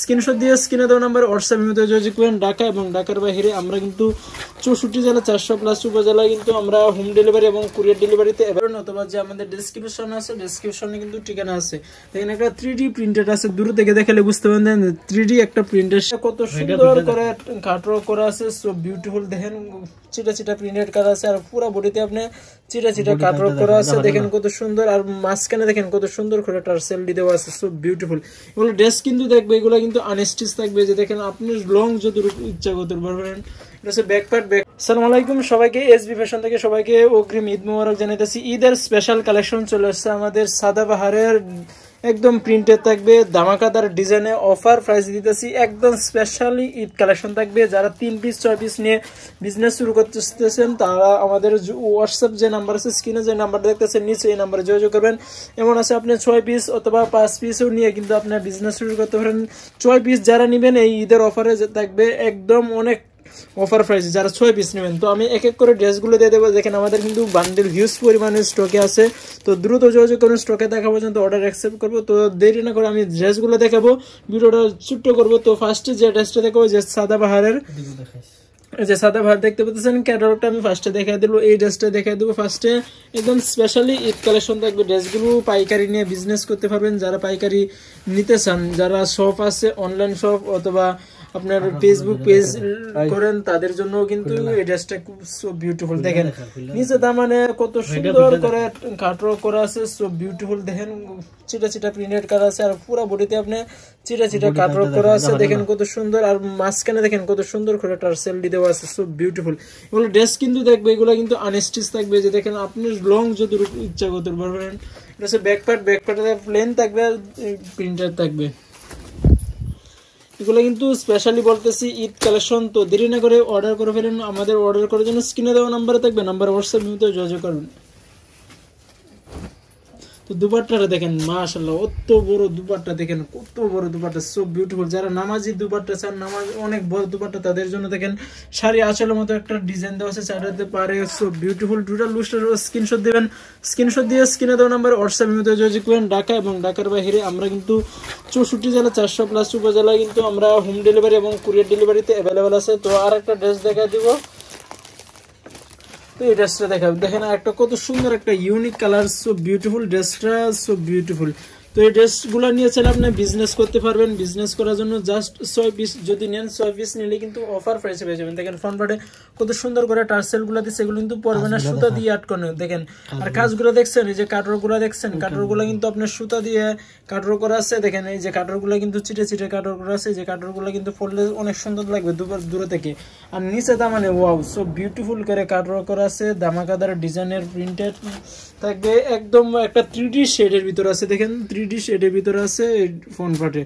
Screenshot দিয়ে স্ক্রিনে দেওয়া নাম্বার হোয়াটসঅ্যাপ ইমেতে যোগাযোগ করেন। ঢাকা এবং ঢাকার বাইরে আমরা কিন্তু 64 জেলা 400+ উপজেলায় কিন্তু আমরা হোম ডেলিভারি এবং কুরিয়ার ডেলিভারিতে অ্যাভেলেবল। অথবা যে আমাদের ডেসক্রিপশন আছে, ডেসক্রিপশনে কিন্তু ঠিকানা আছে। এখানে একটা 3D প্রিন্টেড আছে, দূর থেকে দেখালে বুঝতে পারবেন 3D একটা প্রিন্টেড কত সুন্দর করে কাটর করা আছে। সো বিউটিফুল, দেখেন চিটা চিটা প্রিন্টেড করা আছে আর পুরো বডিতে আপনি চিটা চিটা কাটর করা আছে। দেখেন কত সুন্দর, আর মাঝখানে দেখেন কত সুন্দর করে টার্সেল দিয়ে দেওয়া আছে। So beautiful. এগুলো ড্রেস কিন্তু দেখবে, এগুলো কিন্তু আনস্টিচ থাকবে। যে দেখেন আপনি লং যদি ইচ্ছা করতে পারবেন। এটা হচ্ছে ব্যাক পার্ট। আসসালামু আলাইকুম সবাইকে, এসবি ফ্যাশন থেকে সবাইকে অগ্রিম ঈদ মোবারক জানাইতেছি। ঈদের স্পেশাল কালেকশন চলে আসছে আমাদের। সাদাবাহারের একদম প্রিন্টেড থাকবে, ধামাকাদার ডিজাইনে অফার প্রাইস দিতেছি। একদম স্পেশালি ঈদ কালেকশন থাকবে। যারা 3 পিস 6 পিস নিয়ে বিজনেস শুরু করতেছেন তারা আমাদের হোয়াটসঅ্যাপ যে নাম্বার আছে, স্ক্রিনে যে নাম্বার দেখতেছেন নিচে, এই নাম্বারে যোগাযোগ করবেন। এমন আছে আপনি 6 পিস অথবা 5 পিসও নিয়ে কিন্তু আপনার বিজনেস শুরু করতে পারেন। 6 পিস যারা নেবেন এই ঈদের অফারে থাকবে একদম অনেক অফার প্রাইস যারা 6 পিস নেবেন। তো আমি এক এক করে ড্রেসগুলো দিয়ে দেবো। দেখেন আমাদের কিন্তু বান্ডেল হিউজ পরিমাণে স্টকে আছে। তো দ্রুত যোগাযোগ করুন, স্টকে দেখা পর্যন্ত অর্ডার অ্যাকসেপ্ট করবো। তো দেরি না করে আমি ড্রেসগুলো দেখাবো, ভিডিওটা ছোট্ট করবো। তো ফার্স্টে যে ড্রেসটা দেখাবো, যে সাদাবাহারের, যে সাদাবাহার দেখতে পাচ্ছেন ক্যাটালগটা আমি ফার্স্টে দেখাই দিল। এই ড্রেসটা দেখাই দেবো ফার্স্টে। একদম স্পেশালি ঈদ কালেকশন থাকবে। ড্রেসগুলো পাইকারি নিয়ে বিজনেস করতে পারবেন যারা পাইকারি নিতে চান। যারা শপ আছে, অনলাইন শপ অথবা আপনার ফেসবুক পেজ করেন, তাদের জন্য কিন্তু এই ড্রেসটা খুব সো বিউটিফুল। দেখেন নিচে দামানে কত সুন্দর করে কাটওয়ার্ক করা আছে। সো বিউটিফুল, দেখেন চিটা চিটা প্রিন্টেড করা আছে আর পুরো বডিতে আপনি চিটা চিটা কাটওয়ার্ক করা আছে। দেখেন কত সুন্দর, আর মাঝখানে দেখেন কত সুন্দর করে টার্সেল দিয়ে দেওয়া আছে। So beautiful. এগুলো ড্রেস কিন্তু দেখবে, এগুলো কিন্তু আনস্টিচ থাকবে। যে দেখেন আপনি লং যদি ইচ্ছা করতে পারবেন। এটা হচ্ছে ব্যাক পার্ট। ব্যাক পার্টে প্লেন থাকবে, প্রিন্টেড থাকবে। এগুলো কিন্তু স্পেশালি বলতেছি ঈদ কালেকশন। তো দেরি না করে অর্ডার করে ফেলেন। আমাদের অর্ডার করার জন্য স্ক্রিনে দেওয়া নাম্বারে থাকবে, নাম্বার হোয়াটসঅ্যাপ নিতে যোগাযোগ করবেন। তো দুপাট্টাটা দেখেন মাশাআল্লাহ, কত বড় দুপাট্টা, দেখেন কত বড় দুপাট্টা। So beautiful. যারা নামাজি দুপাট্টা চান, নামাজ অনেক বড় দুপাট্টা, তাদের জন্য দেখেন শাড়ি আঁচলের মতো একটা ডিজাইন দেওয়া আছে, চাটাতে পারে। So beautiful. টোটাল লুকটার স্ক্রিনশট দিবেন। স্ক্রিনশট দিয়ে স্ক্রিনে দেওয়া নাম্বার হোয়াটসঅ্যাপ ইমেতে যোগাযোগ করেন। ঢাকা এবং ঢাকার বাইরে আমরা কিন্তু 64 জেলা 400+ উপজেলায় কিন্তু আমরা হোম ডেলিভারি এবং কুরিয়ার ডেলিভারিতে অ্যাভেলেবেল আছে। তো আর একটা ড্রেস দেখা দিব। তো এই ড্রেসটা দেখাবো। দেখেন একটা কত সুন্দর একটা ইউনিক কালার। সো বিউটিফুল ড্রেসটা, সো বিউটিফুল। তো এই ড্রেসগুলো নিয়ে চাইলে আপনি বিজনেস করতে পারবেন। বিজনেস করার জন্য জাস্ট 6 পিস যদি নেন, 6 পিস নিলে কিন্তু অফার প্রাইসে পেয়ে যাবেন। দেখেন ফ্রন্ট পার্টে কত সুন্দর করে টার্সেলগুলো দিচ্ছে, এগুলো কিন্তু পরবে না, সুতা দিয়ে আটকানো। দেখেন আর কাজগুলো দেখছেন, এই যে কাটরগুলো দেখছেন, কাটরগুলো কিন্তু আপনার সুতা দিয়ে কাটর করা আছে। দেখেন এই যে কাটরগুলো কিন্তু চিটে চিটে কাটর করা আছে। যে কাটরগুলো কিন্তু পরলে অনেক সুন্দর লাগবে দূরে থেকে। আর নিচে দামানে ওয়াও, সো বিউটিফুল করে কাটর করা আছে, ধামাকাদার ডিজাইনের প্রিন্টেড থাকবে। একদম একটা 3D শেডের ভিতরে আছে। দেখেন 3D শেডের ভিতরে আছে ফ্রন্ট পার্টে।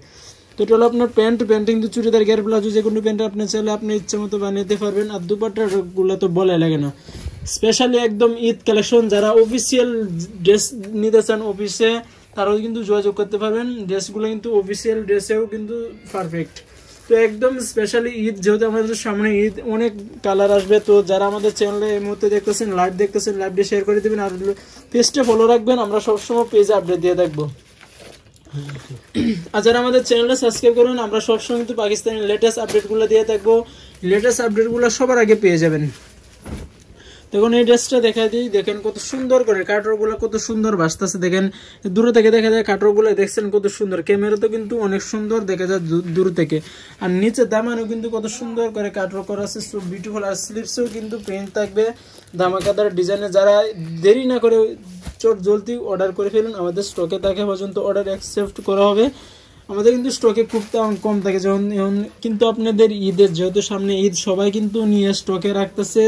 তো এটা হলো আপনার প্যান্ট কিন্তু চুড়িদার, গ্যার প্লাজো, যে কোনো প্যান্ট আপনি চাইলে আপনি ইচ্ছে মতো বানাতে পারবেন। আর দুপাট্টার গুলো তো বলে লাগে না। স্পেশালি একদম ঈদ কালেকশন। যারা অফিসিয়াল ড্রেস নিতে চান অফিসে, তারাও কিন্তু যোগাযোগ করতে পারবেন। ড্রেসগুলো কিন্তু অফিসিয়াল ড্রেসেও কিন্তু পারফেক্ট। তো একদম স্পেশালি ঈদ, যেহেতু আমাদের সামনে ঈদ, অনেক কালার আসবে। তো যারা আমাদের চ্যানেলে এই মুহূর্তে দেখতেছেন, লাইভ দেখতেছেন, লাইভটা শেয়ার করে দেবেন আর পেজটা ফলো রাখবেন। আমরা সবসময় পেজে আপডেট দিয়ে থাকবো। আর যারা আমাদের চ্যানেলটা সাবস্ক্রাইব করুন, আমরা সবসময় কিন্তু পাকিস্তানের লেটেস্ট আপডেটগুলো দিয়ে থাকবো। লেটেস্ট আপডেটগুলো সবার আগে পেয়ে যাবেন। দেখুন এই ড্রেসটা দেখা দিই। দেখেন কত সুন্দর করে কাটরগুলো কত সুন্দর ভাসতেছে। দেখেন দূরে থেকে দেখা যায় কাটরগুলো, দেখছেন কত সুন্দর। ক্যামেরাতে কিন্তু অনেক সুন্দর দেখা যায় দূর থেকে। আর নিচে দামানেও কিন্তু কত সুন্দর করে কাটর করা আছে। So beautiful. আর স্লিভসেও কিন্তু প্রিন্ট থাকবে ধামাকাদার ডিজাইনে। যারা দেরি না করে চট জলদি অর্ডার করে ফেলুন। আমাদের স্টকে থাকে পর্যন্ত অর্ডার অ্যাকসেপ্ট করা হবে। আমাদের কিন্তু স্টকে খুব কম থাকে। যখন কিন্তু আপনাদের ঈদের, যেহেতু সামনে ঈদ, সবাই কিন্তু নিয়ে স্টকে রাখতেছে,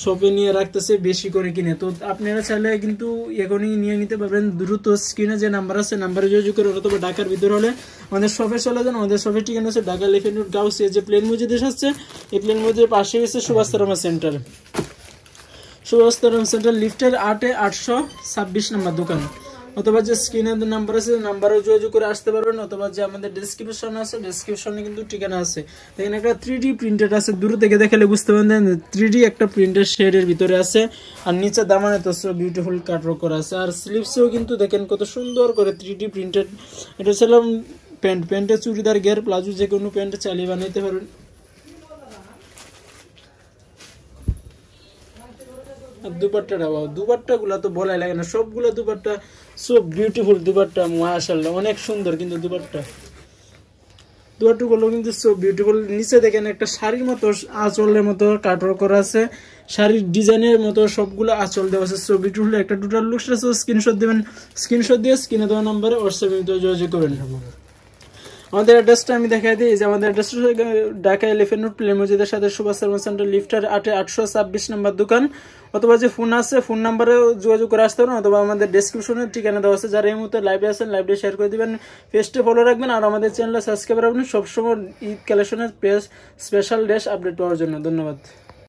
শপে নিয়ে রাখতেছে বেশি করে কিনে। তো আপনারা চাইলে কিন্তু এখনই নিয়ে নিতে পারবেন। দ্রুত স্ক্রিনে যে নাম্বার আছে, নাম্বারে যোগাযোগ করে, অথবা ঢাকার ভিতরে হলে আমাদের শপে চলে যান। আমাদের শপের ঠিকানা আছে ঢাকা এলিফ্যান্ট রোড গাউসিয়া, যে প্লেন মসজিদ আছে, এই প্লেন মসজিদের পাশে এসে সুভাষতারামা সেন্টার, সুভাষতারামা সেন্টার লিফটের 826 নম্বর দোকান। অথবা যে স্ক্রিনের নাম্বার আছে, নাম্বারেও যোগাযোগ করে আসতে পারবেন। অথবা যে আমাদের ডেসক্রিপশন আছে, ডেসক্রিপশনে কিন্তু ঠিকানা আছে। দেখেন একটা 3D প্রিন্টেড আছে, দূর থেকে দেখালে বুঝতে পারবেন 3D একটা প্রিন্টেড শেডের ভিতরে আছে। আর নিচে দামানে তো বিউটিফুল কাটওয়ার্ক করা আছে। আর স্লিভসেও কিন্তু দেখেন কত সুন্দর করে 3D প্রিন্টেড। এটা ছিল প্যান্টে চুড়িদার গের প্লাজো যে কোনো প্যান্ট চালিয়ে বানাইতে পারবেন। আর দুপাট্টাটা দুপাট্টা গুলা তো বলাই লাগে না, সবগুলো দুপাট্টা সব বিউটিফুল দুপাট্টা, মাশাআল্লাহ অনেক সুন্দর। কিন্তু দুপাট্টাগুলো কিন্তু সব বিউটিফুল। নিচে দেখেন একটা শাড়ির মতো আঁচলের মতো কাটওয়ার্ক করা আছে, শাড়ির ডিজাইনের মতো সবগুলো আঁচল দেওয়া আছে। সো বিউটিফুল একটা টোটাল লুকস আছে। স্ক্রিনশট দেবেন, স্ক্রিনশট দিয়ে স্ক্রিনে দেওয়া নাম্বারে হোয়াটসঅ্যাপে যোগাযোগ করবেন। আমাদের অ্যাড্রেসটা আমি দেখাই দিই, যে আমাদের অ্যাড্রেসটা ঢাকা এলিফ্যান্ট রোড প্লে মসজিদের সাথে সুভাষ সার্ভিস সেন্টার লিফটার 826 নম্বর দোকান, অথবা যে ফোন আছে ফোন নাম্বারে যোগাযোগ করে আসতে পারেন, অথবা আমাদের ডেসক্রিপশনে ঠিকানা দেওয়া আছে। যারা এই মুহূর্তে লাইভে আছেন লাইভে শেয়ার করে দিবেন, পেজটা ফলো রাখবেন, আর আমাদের চ্যানেলে সাবস্ক্রাইব রাখবেন সবসময় ঈদ কালেকশনের স্পেশাল ড্রেস আপডেট পাওয়ার জন্য। ধন্যবাদ।